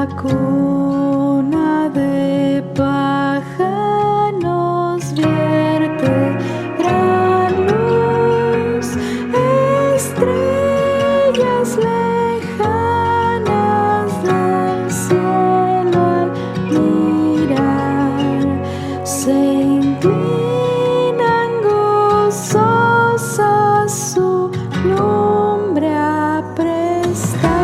la cuna de paja nos vierte gran luz, estrellas lejanas del cielo al mirar se inclinan gozosas su lumbre a prestar.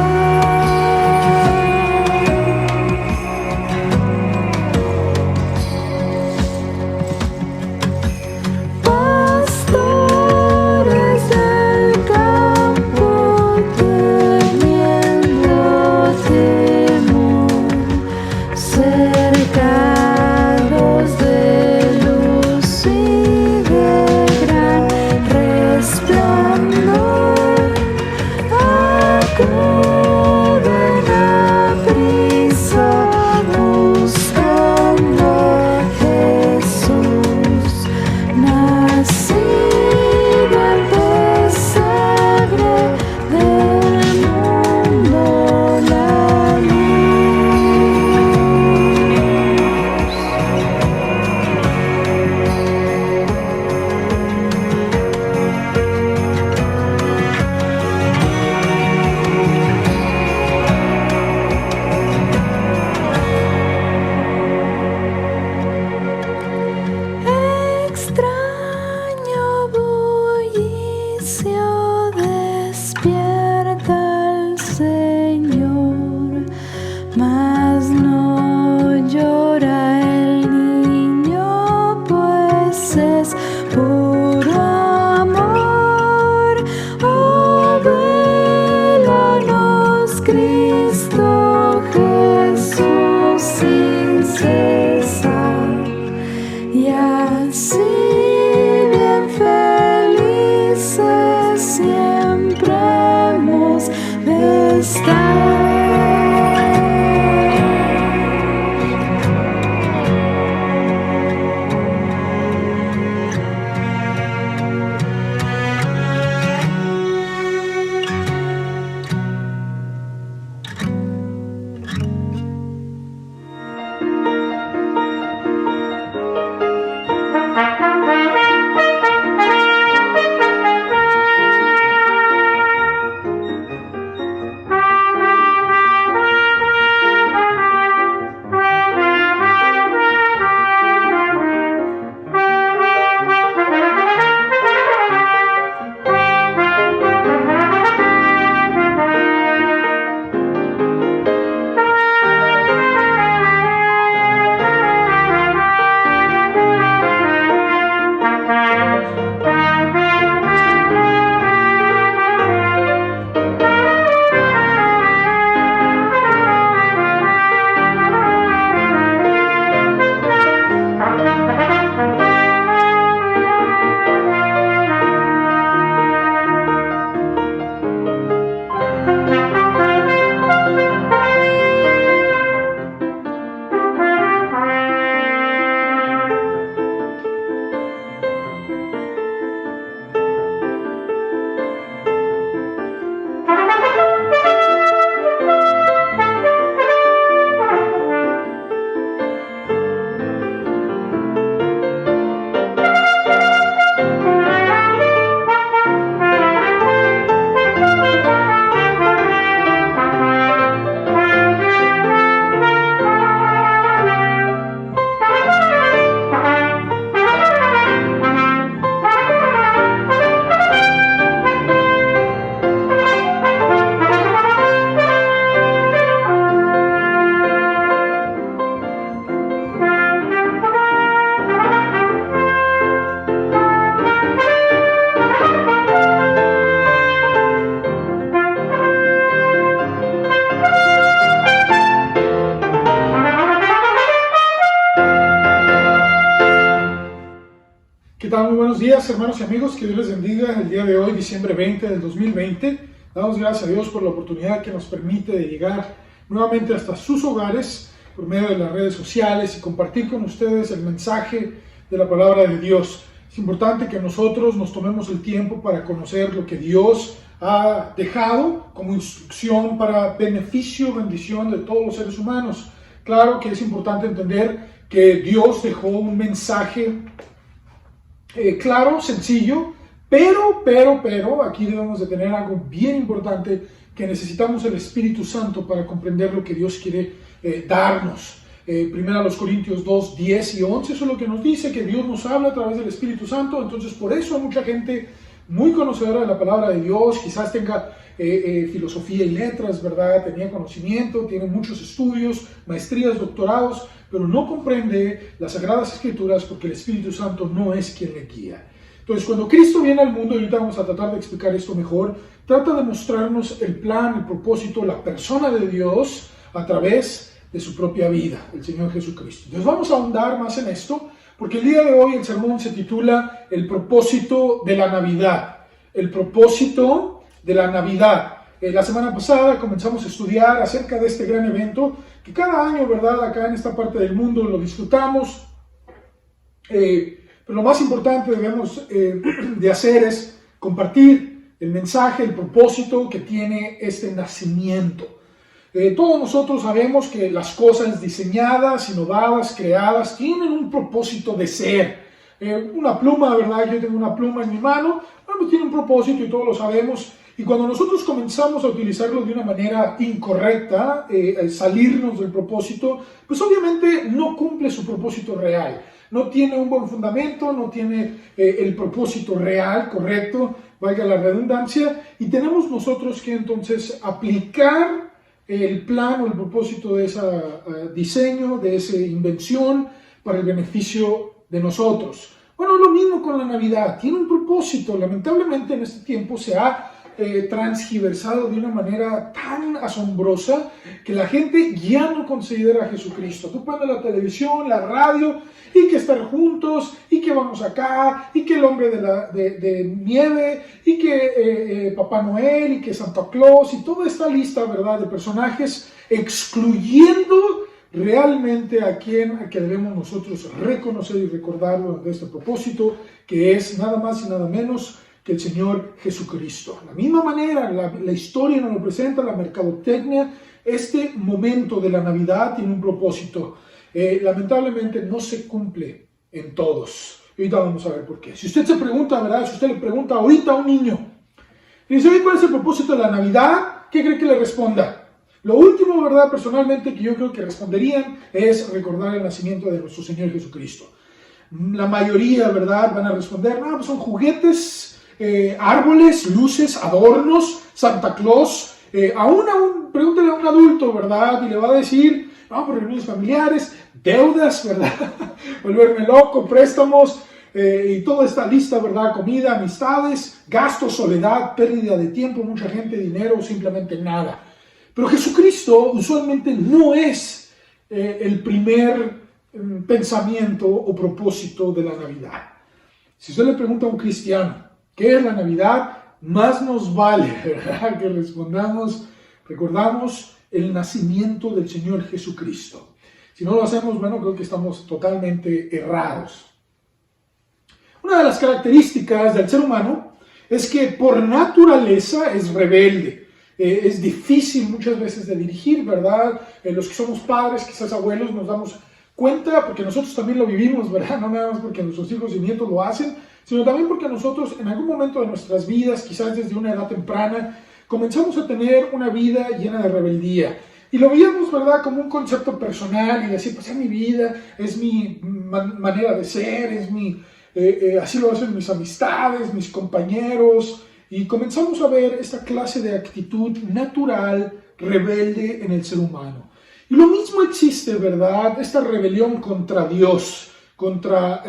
Pastores del campo teniendo temor, cercados de luz y de gran resplandor, acuden aprisa buscando a Jesús, nacido en pesebre del mundo la extraño bullicio despierta al Señor, mas no llora el niño, pues es puro amor. Oh, vélanos, Cristo Jesús, sin cesar, y así bien felices siempre hemos de estar. ¿Qué tal? Muy buenos días, hermanos y amigos. Que Dios les bendiga el día de hoy, diciembre 20 del 2020. Damos gracias a Dios por la oportunidad que nos permite de llegar nuevamente hasta sus hogares por medio de las redes sociales y compartir con ustedes el mensaje de la palabra de Dios. Es importante que nosotros nos tomemos el tiempo para conocer lo que Dios ha dejado como instrucción para beneficio, bendición de todos los seres humanos. Claro que es importante entender que Dios dejó un mensaje claro, sencillo, pero, aquí debemos de tener algo bien importante, que necesitamos el Espíritu Santo para comprender lo que Dios quiere darnos. Primero los Corintios 2, 10 y 11, eso es lo que nos dice, que Dios nos habla a través del Espíritu Santo. Entonces por eso hay mucha gente muy conocedora de la palabra de Dios, quizás tenga filosofía y letras, ¿verdad? Tenía conocimiento, tiene muchos estudios, maestrías, doctorados, pero no comprende las Sagradas Escrituras porque el Espíritu Santo no es quien le guía. Entonces, cuando Cristo viene al mundo, y ahorita vamos a tratar de explicar esto mejor, trata de mostrarnos el plan, el propósito, la persona de Dios a través de su propia vida, el Señor Jesucristo. Entonces vamos a ahondar más en esto, porque el día de hoy el sermón se titula El propósito de la Navidad. El propósito de la Navidad. La semana pasada comenzamos a estudiar acerca de este gran evento, que cada año, ¿verdad?, acá en esta parte del mundo lo disfrutamos. Pero lo más importante debemos de hacer es compartir el mensaje, el propósito que tiene este nacimiento. Todos nosotros sabemos que las cosas diseñadas, innovadas, creadas, tienen un propósito de ser. Una pluma, ¿verdad? Yo tengo una pluma en mi mano, pues tiene un propósito y todos lo sabemos. Y cuando nosotros comenzamos a utilizarlo de una manera incorrecta, salirnos del propósito, pues obviamente no cumple su propósito real. No tiene un buen fundamento, no tiene el propósito real, correcto, valga la redundancia, y tenemos nosotros que entonces aplicar el plan o el propósito de ese diseño, de esa invención para el beneficio de nosotros. Bueno, lo mismo con la Navidad, tiene un propósito. Lamentablemente en este tiempo se ha transgiversado de una manera tan asombrosa que la gente ya no considera a Jesucristo. Tú pones la televisión, la radio, y que estar juntos, y que vamos acá, y que el hombre de nieve, y que Papá Noel, y que Santa Claus, y toda esta lista, ¿verdad?, de personajes, excluyendo realmente a quien debemos nosotros reconocer y recordarlo de este propósito, que es nada más y nada menos que el Señor Jesucristo. De la misma manera, la historia nos lo presenta, la mercadotecnia, este momento de la Navidad tiene un propósito. Lamentablemente no se cumple en todos. Y ahorita vamos a ver por qué. Si usted se pregunta, ¿verdad? Si usted le pregunta ahorita a un niño, y dice, oye, ¿cuál es el propósito de la Navidad? ¿Qué cree que le responda? Lo último, ¿verdad?, personalmente, que yo creo que responderían es recordar el nacimiento de nuestro Señor Jesucristo. La mayoría, ¿verdad?, van a responder, no, pues son juguetes, árboles, luces, adornos, Santa Claus. Pregúntale a un adulto, ¿verdad?, y le va a decir, no, por reuniones familiares, deudas, ¿verdad?, volverme loco, préstamos, y toda esta lista, ¿verdad?, comida, amistades, gastos, soledad, pérdida de tiempo, mucha gente, dinero, simplemente nada. Pero Jesucristo usualmente no es el primer pensamiento o propósito de la Navidad. Si usted le pregunta a un cristiano, ¿qué es la Navidad?, más nos vale, ¿verdad?, que recordamos el nacimiento del Señor Jesucristo. Si no lo hacemos, bueno, creo que estamos totalmente errados. Una de las características del ser humano es que por naturaleza es rebelde. Es difícil muchas veces de dirigir, ¿verdad? Los que somos padres, quizás abuelos, nos damos cuenta, porque nosotros también lo vivimos, ¿verdad? No nada más porque nuestros hijos y nietos lo hacen, sino también porque nosotros en algún momento de nuestras vidas, quizás desde una edad temprana, comenzamos a tener una vida llena de rebeldía. Y lo veíamos, ¿verdad?, como un concepto personal y decir, pues es mi vida, es mi manera de ser, así lo hacen mis amistades, mis compañeros. Y comenzamos a ver esta clase de actitud natural, rebelde en el ser humano. Y lo mismo existe, ¿verdad?, esta rebelión contra Dios, contra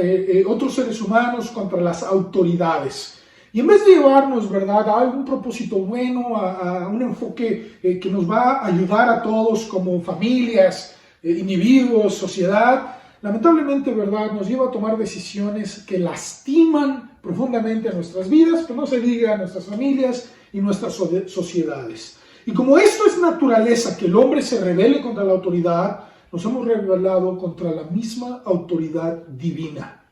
otros seres humanos, contra las autoridades. Y en vez de llevarnos, ¿verdad?, a algún propósito bueno, a un enfoque que nos va a ayudar a todos como familias, individuos, sociedad, lamentablemente, ¿verdad?, nos lleva a tomar decisiones que lastiman profundamente a nuestras vidas, que no se diga a nuestras familias y nuestras sociedades. Y como esto es naturaleza, que el hombre se rebele contra la autoridad, nos hemos rebelado contra la misma autoridad divina.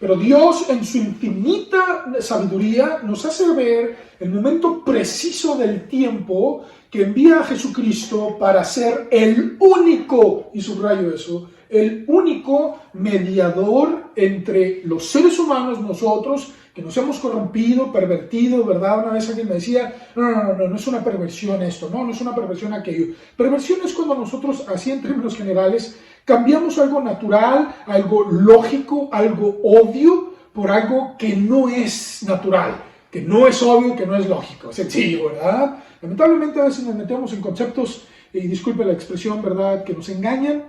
Pero Dios, en su infinita sabiduría, nos hace ver el momento preciso del tiempo que envía a Jesucristo para ser el único, y subrayo eso, el único mediador entre los seres humanos, nosotros, que nos hemos corrompido, pervertido, ¿verdad? Una vez alguien me decía, no es una perversión esto, no es una perversión aquello. Perversión es cuando nosotros, así en términos generales, cambiamos algo natural, algo lógico, algo obvio, por algo que no es natural, que no es obvio, que no es lógico. Sencillo, ¿verdad? Lamentablemente a veces nos metemos en conceptos, y disculpe la expresión, ¿verdad?, que nos engañan,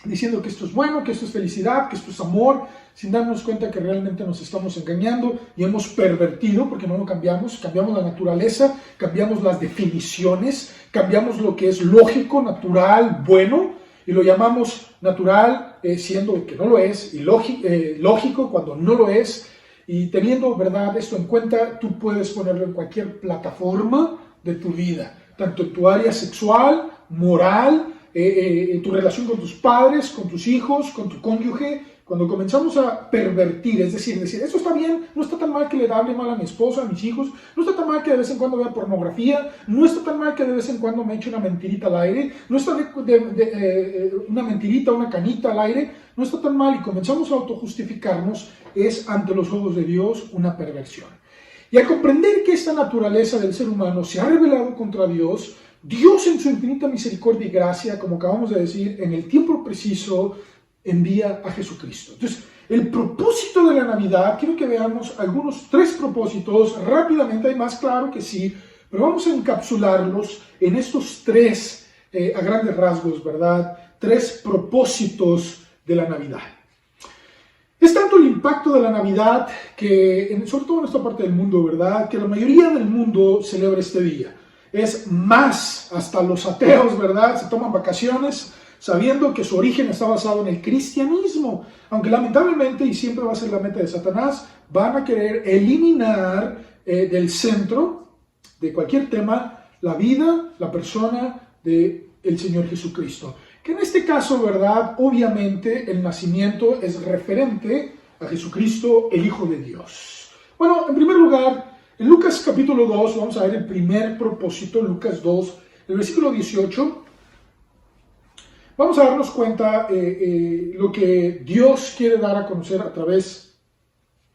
diciendo que esto es bueno, que esto es felicidad, que esto es amor, sin darnos cuenta que realmente nos estamos engañando y hemos pervertido, porque no lo cambiamos la naturaleza, cambiamos las definiciones, cambiamos lo que es lógico, natural, bueno, y lo llamamos natural siendo que no lo es, y lógico cuando no lo es, y teniendo, ¿verdad?, esto en cuenta, tú puedes ponerlo en cualquier plataforma de tu vida, tanto en tu área sexual, moral, en tu relación con tus padres, con tus hijos, con tu cónyuge. Cuando comenzamos a pervertir, es decir, eso está bien, no está tan mal que le hable mal a mi esposa, a mis hijos, no está tan mal que de vez en cuando vea pornografía, no está tan mal que de vez en cuando me eche una mentirita al aire, no está una mentirita, una canita al aire, no está tan mal, y comenzamos a autojustificarnos, es ante los ojos de Dios una perversión. Y al comprender que esta naturaleza del ser humano se ha rebelado contra Dios, Dios en su infinita misericordia y gracia, como acabamos de decir, en el tiempo preciso, envía a Jesucristo. Entonces, el propósito de la Navidad, quiero que veamos algunos 3 propósitos rápidamente, hay más, claro que sí, pero vamos a encapsularlos en estos 3, a grandes rasgos, ¿verdad? 3 propósitos de la Navidad. Es tanto el impacto de la Navidad que, sobre todo en esta parte del mundo, ¿verdad?, que la mayoría del mundo celebra este día. Es más, hasta los ateos, ¿verdad?, se toman vacaciones sabiendo que su origen está basado en el cristianismo, aunque lamentablemente, y siempre va a ser la meta de Satanás, van a querer eliminar del centro de cualquier tema la vida, la persona del Señor Jesucristo. Que en este caso, ¿verdad?, obviamente el nacimiento es referente a Jesucristo, el Hijo de Dios. Bueno, en primer lugar, en Lucas capítulo 2, vamos a ver el primer propósito, Lucas 2, el versículo 18, vamos a darnos cuenta lo que Dios quiere dar a conocer a través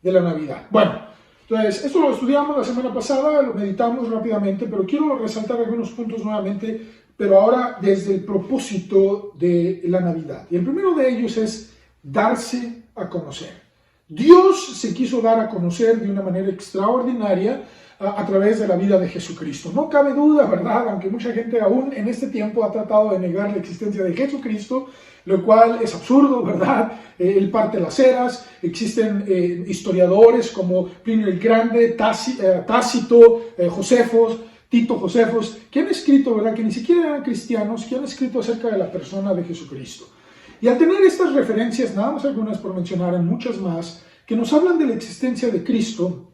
de la Navidad. Bueno, entonces, esto lo estudiamos la semana pasada, lo meditamos rápidamente, pero quiero resaltar algunos puntos nuevamente, pero ahora desde el propósito de la Navidad. Y el primero de ellos es darse a conocer. Dios se quiso dar a conocer de una manera extraordinaria a través de la vida de Jesucristo. No cabe duda, ¿verdad?, aunque mucha gente aún en este tiempo ha tratado de negar la existencia de Jesucristo, lo cual es absurdo, ¿verdad? Él parte las eras, existen historiadores como Plinio el Grande, Tácito, Josefos, Tito Josefos, que han escrito, ¿verdad?, que ni siquiera eran cristianos, que han escrito acerca de la persona de Jesucristo. Y al tener estas referencias, nada más algunas por mencionar, en muchas más, que nos hablan de la existencia de Cristo,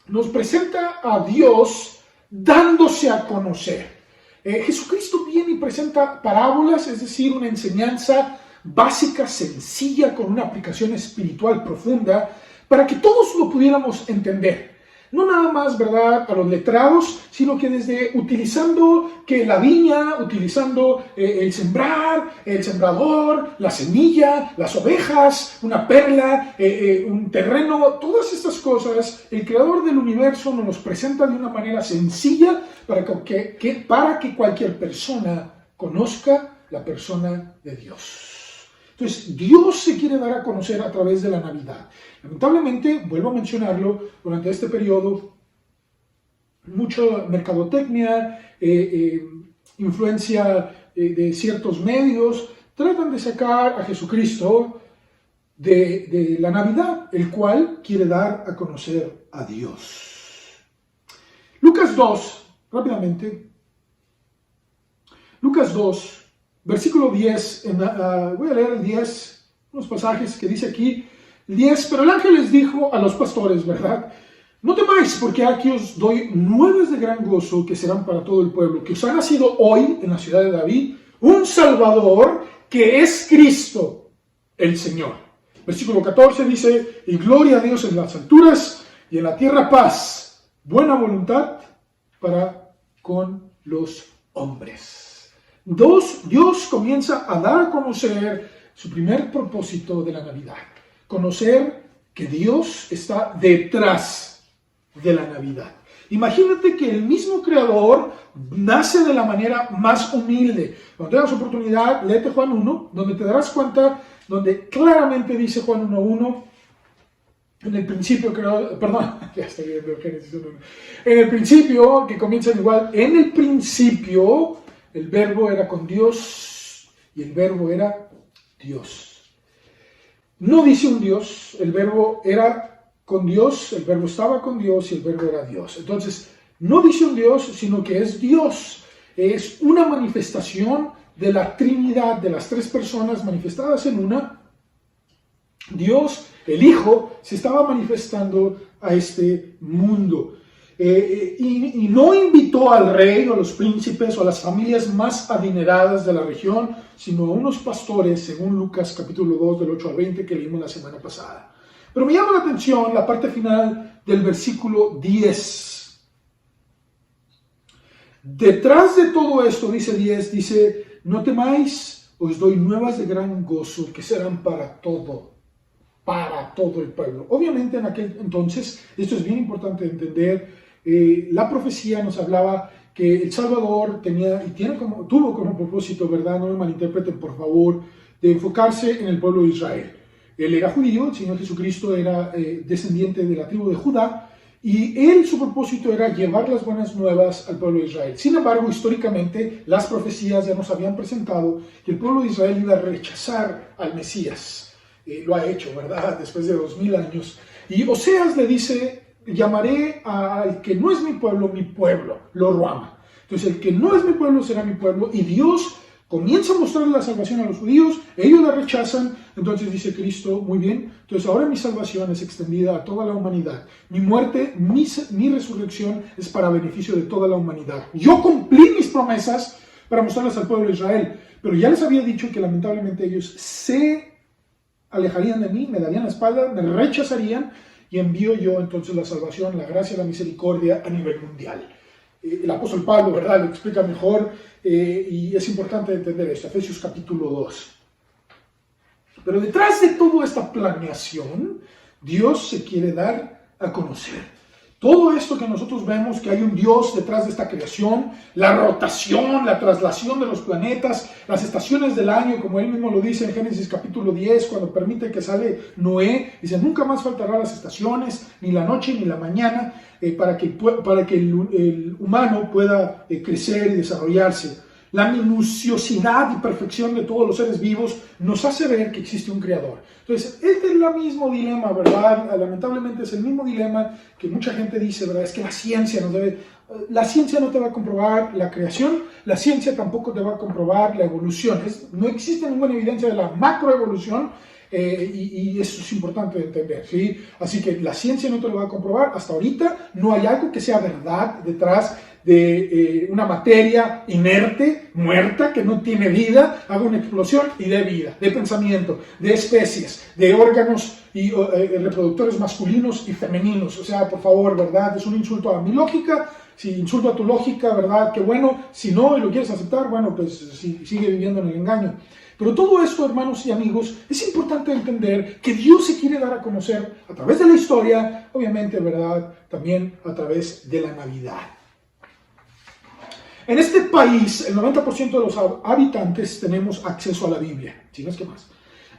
nos presenta a Dios dándose a conocer. Jesucristo viene y presenta parábolas, es decir, una enseñanza básica, sencilla, con una aplicación espiritual profunda, para que todos lo pudiéramos entender. No nada más, ¿verdad?, a los letrados, sino que desde utilizando que la viña, utilizando el sembrar, el sembrador, la semilla, las ovejas, una perla, un terreno, todas estas cosas, el creador del universo nos los presenta de una manera sencilla para que cualquier persona conozca la persona de Dios. Entonces, Dios se quiere dar a conocer a través de la Navidad. Lamentablemente, vuelvo a mencionarlo, durante este periodo, mucha mercadotecnia, influencia de ciertos medios, tratan de sacar a Jesucristo de la Navidad, el cual quiere dar a conocer a Dios. Lucas 2, rápidamente. Lucas 2. Versículo 10, voy a leer el 10, unos pasajes que dice aquí, el 10, pero el ángel les dijo a los pastores, ¿verdad? No temáis, porque aquí os doy nuevas de gran gozo que serán para todo el pueblo, que os ha nacido hoy en la ciudad de David un Salvador que es Cristo, el Señor. Versículo 14 dice, y gloria a Dios en las alturas y en la tierra paz, buena voluntad para con los hombres. Dios comienza a dar a conocer su primer propósito de la Navidad. Conocer que Dios está detrás de la Navidad. Imagínate que el mismo Creador nace de la manera más humilde. Cuando tengas oportunidad, léete Juan 1, donde te darás cuenta, donde claramente dice Juan 1:1, en el principio, ya estoy viendo Génesis 1. En el principio, que comienza igual, en el principio, el verbo era con Dios y el verbo era Dios. No dice un Dios, el verbo era con Dios, el verbo estaba con Dios y el verbo era Dios. Entonces, no dice un Dios, sino que es Dios. Es una manifestación de la Trinidad, de las tres personas manifestadas en una. Dios, el Hijo, se estaba manifestando a este mundo. Y no invitó al rey o a los príncipes o a las familias más adineradas de la región, sino a unos pastores, según Lucas capítulo 2, del 8 al 20, que leímos la semana pasada. Pero me llama la atención la parte final del versículo 10. Detrás de todo esto, dice 10, dice, no temáis, os doy nuevas de gran gozo que serán para todo el pueblo. Obviamente en aquel entonces, esto es bien importante de entender, la profecía nos hablaba que el Salvador tuvo como propósito, ¿verdad? No me malinterpreten por favor, de enfocarse en el pueblo de Israel. Él era judío, el Señor Jesucristo era descendiente de la tribu de Judá, y su propósito era llevar las buenas nuevas al pueblo de Israel. Sin embargo, históricamente, las profecías ya nos habían presentado que el pueblo de Israel iba a rechazar al Mesías. Lo ha hecho, ¿verdad? Después de 2000 años. Y Oseas le dice, llamaré al que no es mi pueblo, lo ruama. Entonces, el que no es mi pueblo será mi pueblo, y Dios comienza a mostrarle la salvación a los judíos, ellos la rechazan, entonces dice Cristo, muy bien, entonces ahora mi salvación es extendida a toda la humanidad. Mi muerte, mi resurrección es para beneficio de toda la humanidad. Yo cumplí mis promesas para mostrarlas al pueblo de Israel, pero ya les había dicho que lamentablemente ellos se alejarían de mí, me darían la espalda, me rechazarían, y envío yo entonces la salvación, la gracia, la misericordia a nivel mundial. El apóstol Pablo, ¿verdad?, lo explica mejor, y es importante entender esto, Efesios capítulo 2. Pero detrás de toda esta planeación, Dios se quiere dar a conocer. Todo esto que nosotros vemos, que hay un Dios detrás de esta creación, la rotación, la traslación de los planetas, las estaciones del año, como él mismo lo dice en Génesis capítulo 10, cuando permite que sale Noé, dice, nunca más faltarán las estaciones, ni la noche ni la mañana, para que el humano pueda crecer y desarrollarse. La minuciosidad y perfección de todos los seres vivos nos hace ver que existe un creador. Entonces, este es el mismo dilema, ¿verdad? Lamentablemente es el mismo dilema que mucha gente dice, ¿verdad? Es que la ciencia la ciencia no te va a comprobar la creación, la ciencia tampoco te va a comprobar la evolución. No existe ninguna evidencia de la macroevolución, y eso es importante de entender, ¿sí? Así que la ciencia no te lo va a comprobar. Hasta ahorita no hay algo que sea verdad detrás de una materia inerte, muerta, que no tiene vida, haga una explosión y dé vida, de pensamiento, de especies, de órganos y reproductores masculinos y femeninos. O sea, por favor, ¿verdad? Es un insulto a mi lógica. Si insulto a tu lógica, ¿verdad? Qué bueno. Si no y lo quieres aceptar, bueno, pues sigue viviendo en el engaño. Pero todo esto, hermanos y amigos, es importante entender que Dios se quiere dar a conocer a través de la historia, obviamente, ¿verdad? También a través de la Navidad. En este país, el 90% de los habitantes tenemos acceso a la Biblia, si no es que más.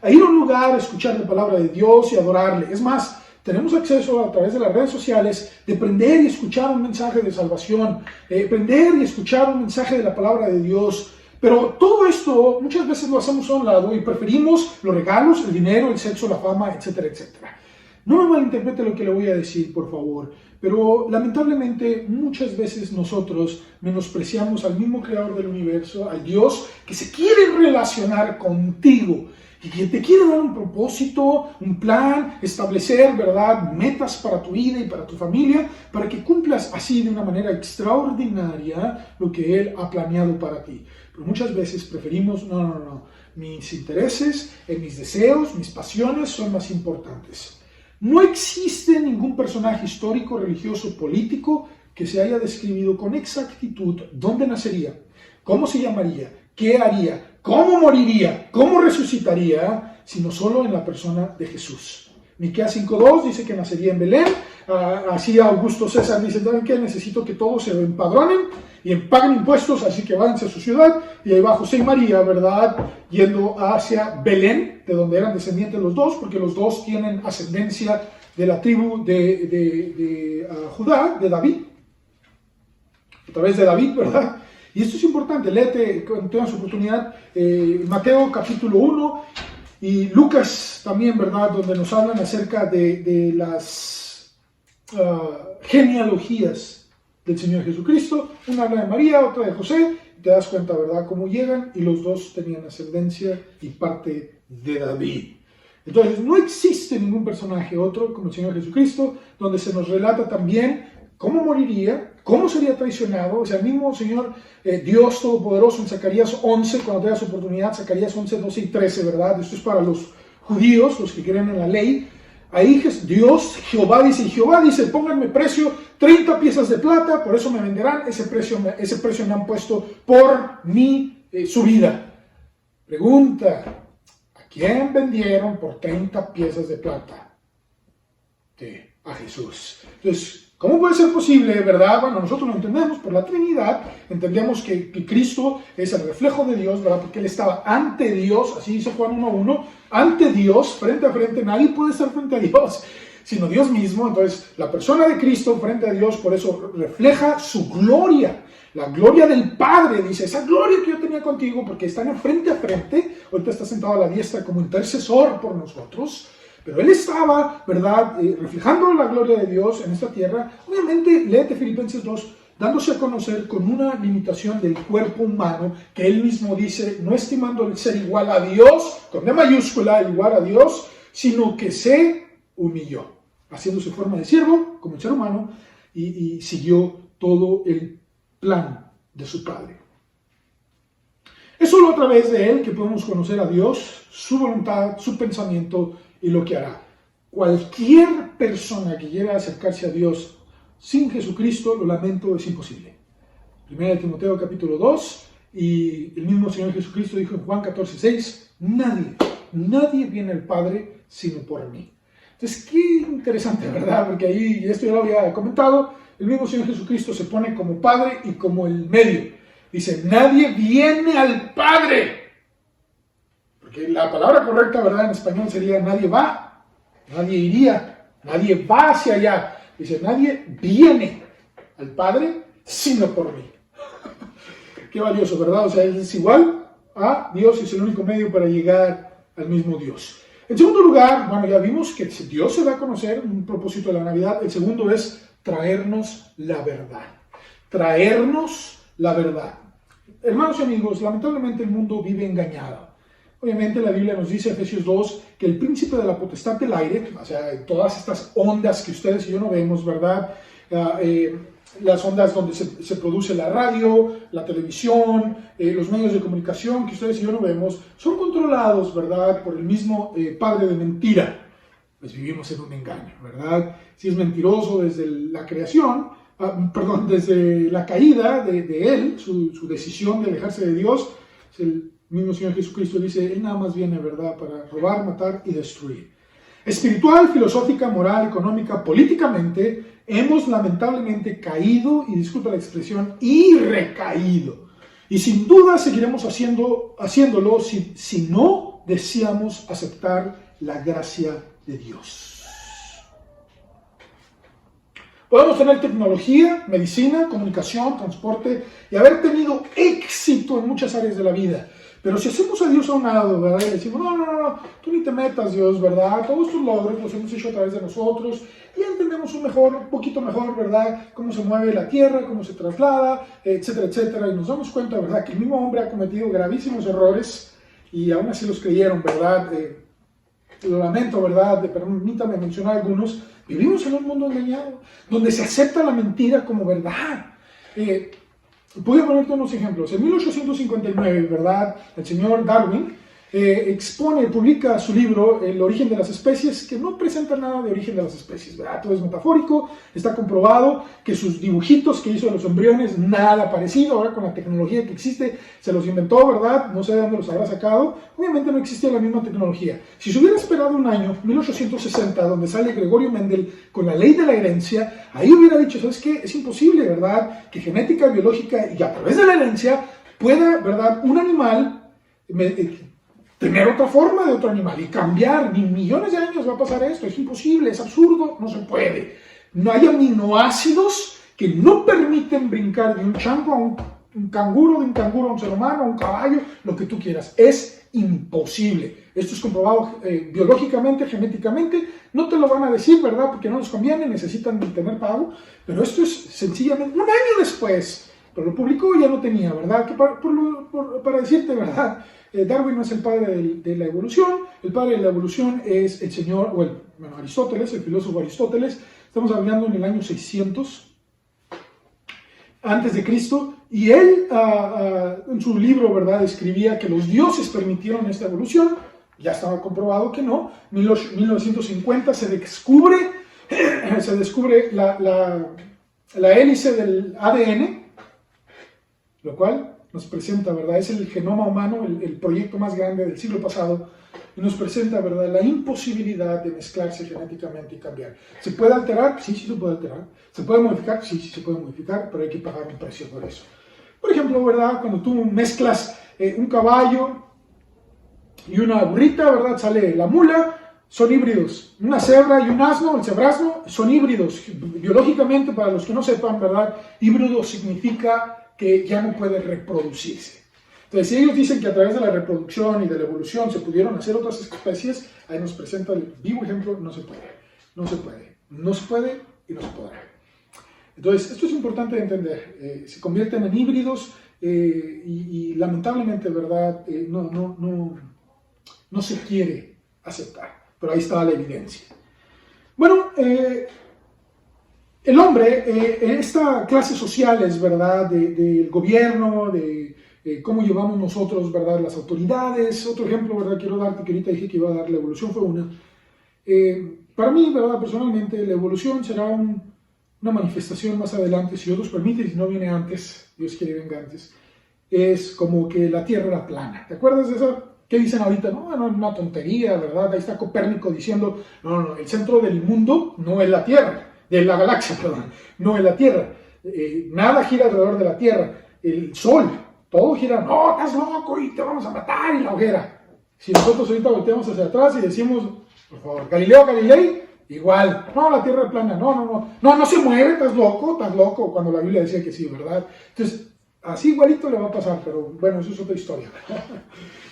A ir a un lugar, a escuchar la palabra de Dios y adorarle. Es más, tenemos acceso a través de las redes sociales de prender y escuchar un mensaje de salvación, prender y escuchar un mensaje de la palabra de Dios. Pero todo esto muchas veces lo hacemos a un lado y preferimos los regalos, el dinero, el sexo, la fama, etcétera, etcétera. No me malinterprete lo que le voy a decir, por favor, pero lamentablemente muchas veces nosotros menospreciamos al mismo creador del universo, al Dios que se quiere relacionar contigo y que te quiere dar un propósito, un plan, establecer, ¿verdad?, metas para tu vida y para tu familia, para que cumplas así de una manera extraordinaria lo que Él ha planeado para ti. Pero muchas veces preferimos, no, mis intereses, mis deseos, mis pasiones son más importantes. No existe ningún personaje histórico, religioso, político que se haya descrito con exactitud dónde nacería, cómo se llamaría, qué haría, cómo moriría, cómo resucitaría, sino solo en la persona de Jesús. Miqueas 5:2 dice que nacería en Belén. Así Augusto César dice, ¿saben qué? Necesito que todos se empadronen y paguen impuestos, así que váyanse a su ciudad. Y ahí va José y María, ¿verdad? Yendo hacia Belén, de donde eran descendientes los dos, porque los dos tienen ascendencia de la tribu de Judá, de David. A través de David, ¿verdad? Y esto es importante, léete cuando tengas oportunidad, Mateo capítulo 1 y Lucas también, ¿verdad? Donde nos hablan acerca de las genealogías del Señor Jesucristo. Una habla de María, otra de José, y te das cuenta, ¿verdad? Cómo llegan y los dos tenían ascendencia y parte de David. Entonces, no existe ningún personaje otro como el Señor Jesucristo, donde se nos relata también cómo moriría, cómo sería traicionado. O sea, el mismo Señor Dios Todopoderoso en Zacarías 11, cuando tengas oportunidad, Zacarías 11, 12 y 13, ¿verdad? Esto es para los judíos, los que creen en la ley. Ahí Dios, Jehová dice, pónganme precio, 30 piezas de plata, por eso me venderán, ese precio me han puesto por su vida. Pregunta, ¿a quién vendieron por 30 piezas de plata? A Jesús. Entonces, ¿cómo puede ser posible, verdad? Bueno, nosotros lo entendemos por la Trinidad, entendemos que Cristo es el reflejo de Dios, ¿verdad? Porque Él estaba ante Dios, así dice Juan 1:1, ante Dios, frente a frente, nadie puede estar frente a Dios, sino Dios mismo. Entonces, la persona de Cristo frente a Dios, por eso refleja su gloria, la gloria del Padre, dice, esa gloria que yo tenía contigo, porque están frente a frente, ahorita está sentado a la diestra como intercesor por nosotros. Pero Él estaba, ¿verdad?, reflejando la gloria de Dios en esta tierra. Obviamente, léete Filipenses 2, dándose a conocer con una limitación del cuerpo humano, que Él mismo dice, no estimando el ser igual a Dios, con D mayúscula, igual a Dios, sino que se humilló, haciéndose forma de siervo, como el ser humano, y siguió todo el plan de su Padre. Es solo a través de Él que podemos conocer a Dios, su voluntad, su pensamiento y lo que hará. Cualquier persona que quiera acercarse a Dios sin Jesucristo, lo lamento, es imposible. 1 Timoteo capítulo 2, y el mismo Señor Jesucristo dijo en Juan 14:6, nadie viene al Padre sino por mí. Entonces, qué interesante, ¿verdad? Porque ahí, esto ya lo había comentado, el mismo Señor Jesucristo se pone como Padre y como el medio. Dice, nadie viene al Padre. Porque la palabra correcta, ¿verdad? En español sería nadie va, nadie iría, nadie va hacia allá. Dice, nadie viene al Padre sino por mí. Qué valioso, ¿verdad? O sea, es igual a Dios, es el único medio para llegar al mismo Dios. En segundo lugar, bueno, ya vimos que Dios se da a conocer, un propósito de la Navidad. El segundo es traernos la verdad. Traernos la verdad. Hermanos y amigos, lamentablemente el mundo vive engañado. Obviamente la Biblia nos dice, Efesios 2, que el príncipe de la potestad del aire, o sea, todas estas ondas que ustedes y yo no vemos, ¿verdad? Las ondas donde se produce la radio, la televisión, los medios de comunicación que ustedes y yo no vemos, son controlados, ¿verdad?, por el mismo padre de mentira. Pues vivimos en un engaño, ¿verdad? Si es mentiroso desde la creación, desde la caída de él, su decisión de alejarse de Dios, el mismo Señor Jesucristo dice, Él nada más viene, ¿verdad?, para robar, matar y destruir. Espiritual, filosófica, moral, económica, políticamente, hemos lamentablemente caído, y disculpa la expresión, y recaído. Y sin duda seguiremos haciéndolo si no deseamos aceptar la gracia de Dios. Podemos tener tecnología, medicina, comunicación, transporte y haber tenido éxito en muchas áreas de la vida. Pero si hacemos a Dios a un lado, ¿verdad? Y decimos, no, tú ni te metas, Dios, ¿verdad? Todos tus logros los hemos hecho a través de nosotros. Y entendemos un poquito mejor, ¿verdad? Cómo se mueve la tierra, cómo se traslada, etcétera, etcétera. Y nos damos cuenta, ¿verdad?, que el mismo hombre ha cometido gravísimos errores y aún así los creyeron, ¿verdad? Lo lamento, ¿verdad? Permítame mencionar algunos. Vivimos en un mundo engañado, donde se acepta la mentira como verdad. Voy a ponerte unos ejemplos. En 1859, ¿verdad?, el señor Darwin publica su libro El origen de las especies, que no presenta nada de origen de las especies, ¿verdad? Todo es metafórico, está comprobado que sus dibujitos que hizo de los embriones, nada parecido, ahora con la tecnología que existe, se los inventó, ¿verdad? No sé de dónde los habrá sacado, obviamente no existía la misma tecnología. Si se hubiera esperado un año, 1860, donde sale Gregorio Mendel con la ley de la herencia, ahí hubiera dicho, ¿sabes qué? Es imposible, ¿verdad? Que genética, biológica y a través de la herencia pueda, ¿verdad? Un animal tener otra forma de otro animal y cambiar, ni millones de años va a pasar esto, es imposible, es absurdo, no se puede. No hay aminoácidos que no permiten brincar de un chango a un canguro, de un canguro a un ser humano, a un caballo, lo que tú quieras. Es imposible. Esto es comprobado biológicamente, genéticamente, no te lo van a decir, ¿verdad? Porque no les conviene, necesitan tener pago, pero esto es sencillamente un año después, pero lo publicó y ya no tenía, ¿verdad? Que para decirte, ¿verdad? Darwin no es el padre de la evolución, el padre de la evolución es el señor, bueno, Aristóteles, el filósofo Aristóteles, estamos hablando en el año 600 antes de Cristo, y él en su libro, ¿verdad?, escribía que los dioses permitieron esta evolución, ya estaba comprobado que no, en 1950 se descubre la hélice del ADN, lo cual nos presenta, ¿verdad? Es el genoma humano, el proyecto más grande del siglo pasado, y nos presenta, ¿verdad?, la imposibilidad de mezclarse genéticamente y cambiar. ¿Se puede alterar? Sí, sí se puede alterar. ¿Se puede modificar? Sí, sí se puede modificar, pero hay que pagar un precio por eso. Por ejemplo, ¿verdad?, cuando tú mezclas un caballo y una burrita, ¿verdad?, sale la mula, son híbridos. Una cebra y un asno, el cebrasno, son híbridos. Biológicamente, para los que no sepan, ¿verdad?, híbrido significa que ya no puede reproducirse. Entonces, si ellos dicen que a través de la reproducción y de la evolución se pudieron hacer otras especies, ahí nos presenta el vivo ejemplo, no se puede. No se puede. No se puede y no se podrá. Entonces, esto es importante de entender. Se convierten en híbridos y lamentablemente, ¿verdad?, no se quiere aceptar. Pero ahí está la evidencia. Bueno, el hombre, esta clase social es, ¿verdad?, del gobierno, de cómo llevamos nosotros, ¿verdad?, las autoridades. Otro ejemplo, ¿verdad?, quiero darte, que ahorita dije que iba a dar la evolución, fue una. Para mí, ¿verdad?, personalmente, la evolución será una manifestación más adelante, si Dios nos permite, y si no viene antes, Dios quiere venga antes. Es como que la Tierra era plana. ¿Te acuerdas de eso? ¿Qué dicen ahorita? No, no, una tontería, ¿verdad? Ahí está Copérnico diciendo, no, el centro del mundo no es la Tierra. De la galaxia, perdón, no en la Tierra. Nada gira alrededor de la Tierra. El Sol, todo gira, no, estás loco y te vamos a matar, y la hoguera. Si nosotros ahorita volteamos hacia atrás y decimos, por favor, Galileo Galilei, igual, no, la Tierra es plana, no se mueve, estás loco, cuando la Biblia decía que sí, ¿verdad? Entonces, así igualito le va a pasar, pero bueno, eso es otra historia.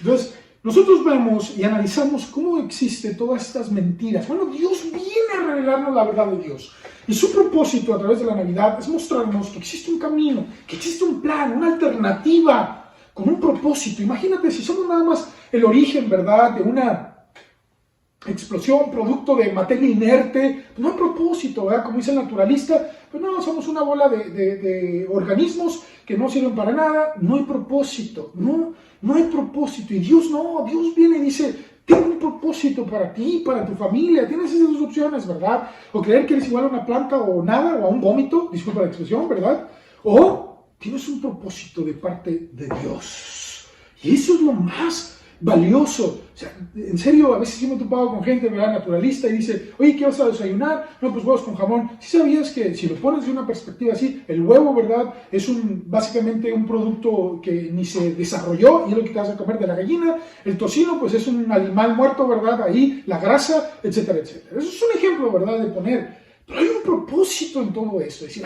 Entonces, nosotros vemos y analizamos cómo existen todas estas mentiras. Bueno, Dios viene a revelarnos la verdad de Dios. Y su propósito a través de la Navidad es mostrarnos que existe un camino, que existe un plan, una alternativa, con un propósito. Imagínate si somos nada más el origen, ¿verdad?, de una explosión, producto de materia inerte, pues no hay propósito, ¿verdad? Como dice el naturalista, pues no, somos una bola de organismos que no sirven para nada, no hay propósito, no hay propósito, y Dios viene y dice, tengo un propósito para ti, para tu familia, tienes esas dos opciones, ¿verdad? O creer que eres igual a una planta o nada, o a un vómito, disculpa la expresión, ¿verdad? O tienes un propósito de parte de Dios, y eso es lo más valioso. O sea, en serio, a veces yo me he topado con gente, ¿verdad?, naturalista, y dice, oye, ¿qué vas a desayunar? No, pues huevos con jamón. ¿Sí sabías que si lo pones de una perspectiva así, el huevo, ¿verdad?, es básicamente un producto que ni se desarrolló y es lo que te vas a comer de la gallina? El tocino, pues es un animal muerto, ¿verdad?, ahí, la grasa, etcétera, etcétera. Eso es un ejemplo, ¿verdad?, de poner. Pero hay un propósito en todo esto, decir,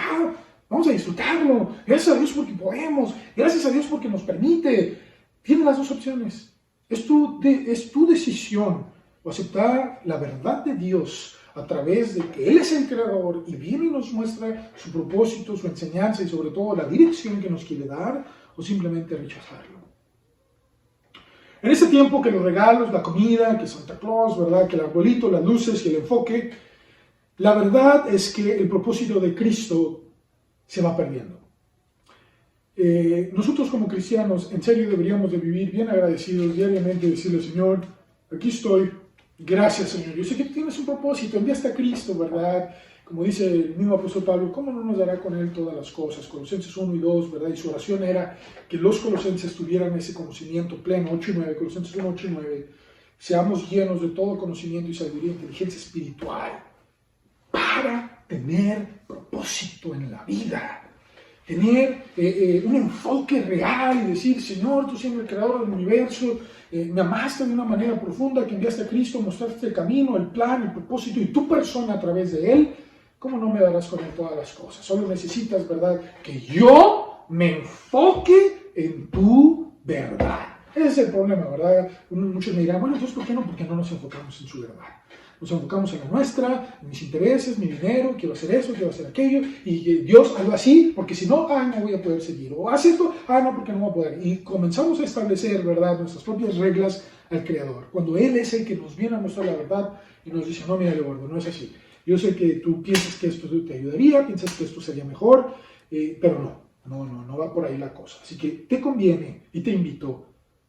vamos a disfrutarlo, gracias a Dios porque podemos, gracias a Dios porque nos permite. Tiene las dos opciones. Es tu decisión o aceptar la verdad de Dios a través de que Él es el creador y viene y nos muestra su propósito, su enseñanza y sobre todo la dirección que nos quiere dar, o simplemente rechazarlo. En ese tiempo que los regalos, la comida, que Santa Claus, ¿verdad?, que el arbolito, las luces y el enfoque, la verdad es que el propósito de Cristo se va perdiendo. Nosotros como cristianos en serio deberíamos de vivir bien agradecidos diariamente y decirle, Señor, aquí estoy, gracias Señor, yo sé que tienes un propósito, enviaste a Cristo, ¿verdad? Como dice el mismo apóstol Pablo, ¿cómo no nos dará con Él todas las cosas? Colosenses 1 y 2, ¿verdad? Y su oración era que los colosenses tuvieran ese conocimiento pleno, 8 y 9, Colosenses 1, 8 y 9, seamos llenos de todo conocimiento y sabiduría e inteligencia espiritual para tener propósito en la vida. Tener un enfoque real y decir, Señor, tú siendo el creador del universo, me amaste de una manera profunda, que enviaste a Cristo, mostraste el camino, el plan, el propósito y tu persona a través de Él. ¿Cómo no me darás con Él todas las cosas? Solo necesitas, ¿verdad?, que yo me enfoque en tu verdad. Ese es el problema, ¿verdad? Muchos me dirán, bueno, entonces ¿por qué no? Porque no nos enfocamos en su verdad. Nos enfocamos en la nuestra, en mis intereses, mi dinero, quiero hacer eso, quiero hacer aquello, y Dios algo así, porque si no, no voy a poder seguir. O haz esto, no, porque no voy a poder. Y comenzamos a establecer, ¿verdad?, nuestras propias reglas al Creador. Cuando Él es el que nos viene a mostrar la verdad y nos dice, no, mira, gordo, no es así. Yo sé que tú piensas que esto te ayudaría, piensas que esto sería mejor, pero no va por ahí la cosa. Así que te conviene y te invito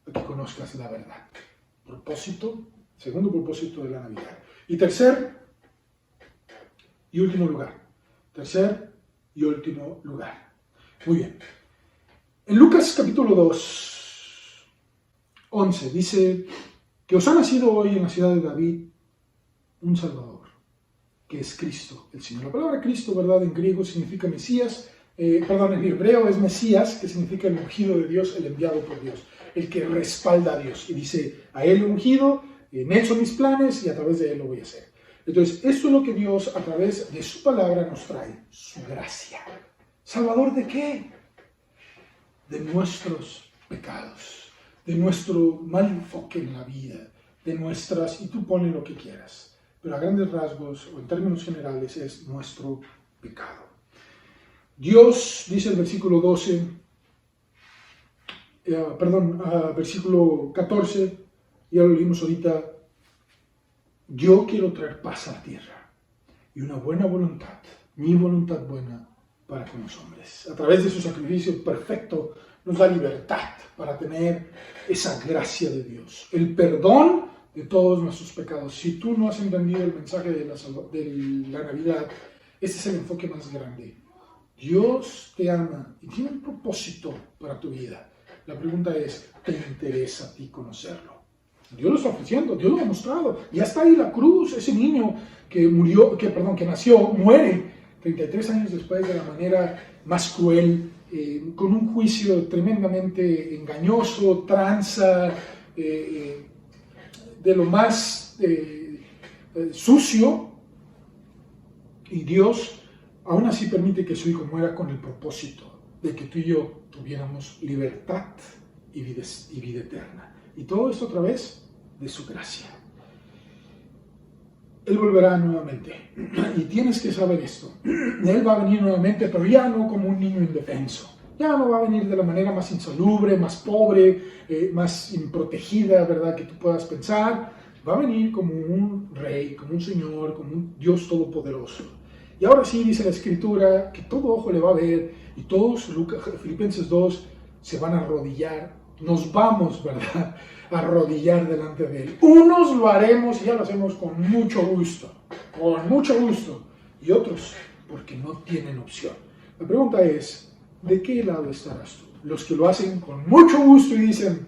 a que conozcas la verdad. Propósito, segundo propósito de la Navidad. Y tercer y último lugar. Tercer y último lugar. Muy bien. En Lucas capítulo 2, 11, dice que os ha nacido hoy en la ciudad de David un Salvador, que es Cristo, el Señor. La palabra Cristo, ¿verdad?, en griego significa Mesías, en hebreo es Mesías, que significa el ungido de Dios, el enviado por Dios, el que respalda a Dios. Y dice, a Él ungido, en Él son mis planes y a través de Él lo voy a hacer. Entonces, esto es lo que Dios a través de su palabra nos trae, su gracia. ¿Salvador de qué? De nuestros pecados, de nuestro mal enfoque en la vida, de nuestras, y tú pones lo que quieras, pero a grandes rasgos o en términos generales es nuestro pecado. Dios, dice el versículo 12, versículo 14, ya lo leímos ahorita, yo quiero traer paz a la tierra y una buena voluntad, mi voluntad buena para con los hombres. A través de su sacrificio perfecto nos da libertad para tener esa gracia de Dios, el perdón de todos nuestros pecados. Si tú no has entendido el mensaje de la Navidad, este es el enfoque más grande. Dios te ama y tiene un propósito para tu vida. La pregunta es, ¿te interesa a ti conocerlo? Dios lo está ofreciendo, Dios lo ha mostrado. Ya está ahí la cruz, ese niño que nació, muere 33 años después de la manera más cruel, con un juicio tremendamente engañoso, tranza, de lo más sucio. Y Dios aún así permite que su Hijo muera con el propósito de que tú y yo tuviéramos libertad y vida eterna. Y todo esto a través de su gracia. Él volverá nuevamente. Y tienes que saber esto. Él va a venir nuevamente, pero ya no como un niño indefenso. Ya no va a venir de la manera más insalubre, más pobre, más improtegida, ¿verdad?, que tú puedas pensar. Va a venir como un rey, como un señor, como un Dios todopoderoso. Y ahora sí dice la Escritura que todo ojo le va a ver y todos, Filipenses 2, se van a arrodillar. Nos vamos, ¿verdad?, a arrodillar delante de Él. Unos lo haremos y ya lo hacemos con mucho gusto, y otros porque no tienen opción. La pregunta es, ¿de qué lado estarás tú? Los que lo hacen con mucho gusto y dicen,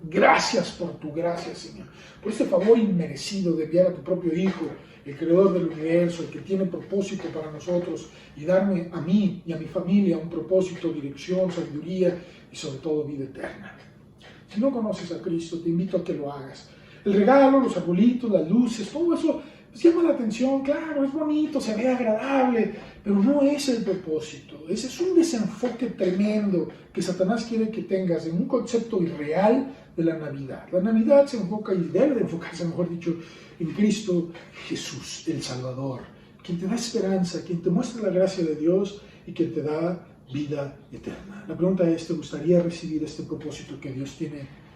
gracias por tu gracia, Señor, por este favor inmerecido de enviar a tu propio Hijo, el creador del universo, el que tiene propósito para nosotros, y darme a mí y a mi familia un propósito, dirección, sabiduría y sobre todo vida eterna. Si no conoces a Cristo, te invito a que lo hagas. El regalo, los arbolitos, las luces, todo eso pues llama la atención, claro, es bonito, se ve agradable, pero no es el propósito. Ese es un desenfoque tremendo que Satanás quiere que tengas en un concepto irreal de la Navidad. La Navidad se enfoca y debe de enfocarse, mejor dicho, en Cristo Jesús, el Salvador, quien te da esperanza, quien te muestra la gracia de Dios y quien te da vida eterna. La pregunta es, ¿te gustaría recibir este propósito que Dios tiene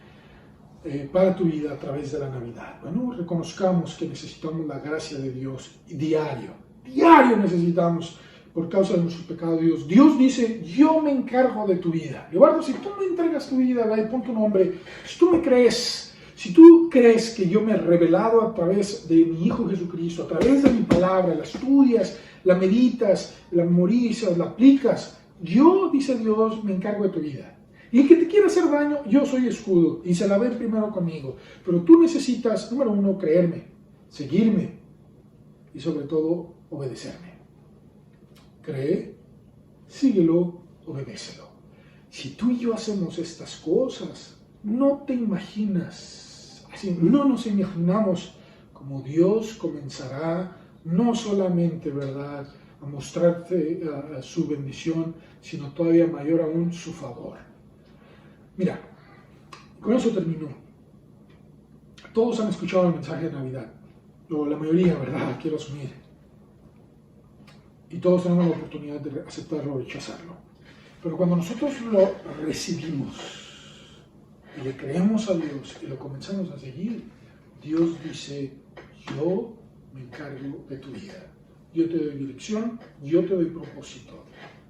para tu vida a través de la Navidad? Bueno, reconozcamos que necesitamos la gracia de Dios diario necesitamos por causa de nuestros pecados. Dios dice, yo me encargo de tu vida. Eduardo, si tú me entregas tu vida, pon tu nombre, si tú me crees, si tú crees que yo me he revelado a través de mi Hijo Jesucristo, a través de mi palabra, la estudias, la meditas, la memorizas, la aplicas, yo, dice Dios, me encargo de tu vida. Y el que te quiera hacer daño, yo soy escudo y se la ven primero conmigo. Pero tú necesitas, número uno, creerme, seguirme y sobre todo, obedecerme. Cree, síguelo, obedécelo. Si tú y yo hacemos estas cosas, no te imaginas, así, no nos imaginamos cómo Dios comenzará no solamente, ¿verdad?, a mostrarte su bendición, sino todavía mayor aún su favor. Mira, con eso terminó. Todos han escuchado el mensaje de Navidad, o la mayoría, ¿verdad?, quiero asumir. Y todos tenemos la oportunidad de aceptarlo o rechazarlo. Pero cuando nosotros lo recibimos y le creemos a Dios y lo comenzamos a seguir, Dios dice, yo me encargo de tu vida. Yo te doy dirección, yo te doy propósito,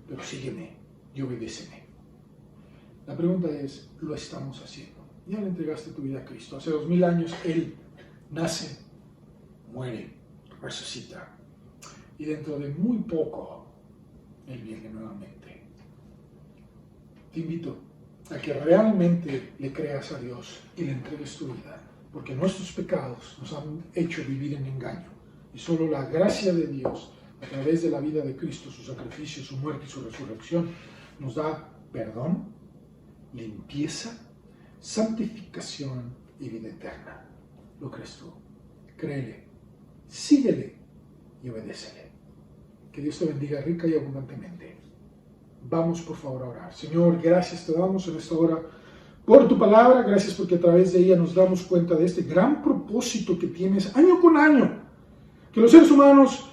pero sígueme y obedéceme. La pregunta es, ¿lo estamos haciendo? Ya le entregaste tu vida a Cristo. Hace 2000 años Él nace, muere, resucita. Y dentro de muy poco, Él viene nuevamente. Te invito a que realmente le creas a Dios y le entregues tu vida, porque nuestros pecados nos han hecho vivir en engaño. Y solo la gracia de Dios, a través de la vida de Cristo, su sacrificio, su muerte y su resurrección, nos da perdón, limpieza, santificación y vida eterna. ¿Lo crees tú? Créele, síguele y obedécele. Que Dios te bendiga rica y abundantemente. Vamos por favor a orar. Señor, gracias te damos en esta hora por tu palabra. Gracias porque a través de ella nos damos cuenta de este gran propósito que tienes año con año. Que los seres humanos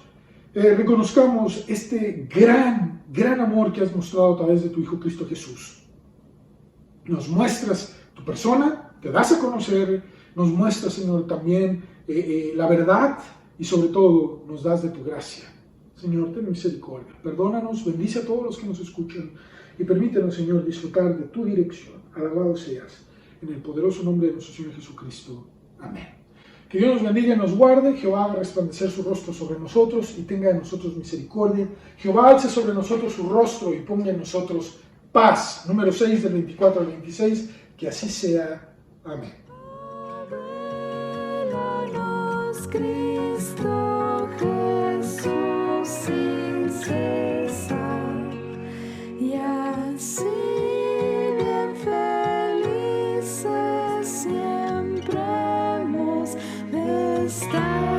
reconozcamos este gran amor que has mostrado a través de tu Hijo Cristo Jesús. Nos muestras tu persona, te das a conocer, nos muestras, Señor, también la verdad y sobre todo nos das de tu gracia. Señor, ten misericordia, perdónanos, bendice a todos los que nos escuchan y permítenos, Señor, disfrutar de tu dirección. Alabado seas, en el poderoso nombre de nuestro Señor Jesucristo. Amén. Que Dios nos bendiga y nos guarde, Jehová haga resplandecer su rostro sobre nosotros y tenga de nosotros misericordia. Jehová alce sobre nosotros su rostro y ponga en nosotros paz. Número 6 del 24 al 26, que así sea. Amén. Cristo Jesús sin cesar, y así bien felices siempre hemos de estar.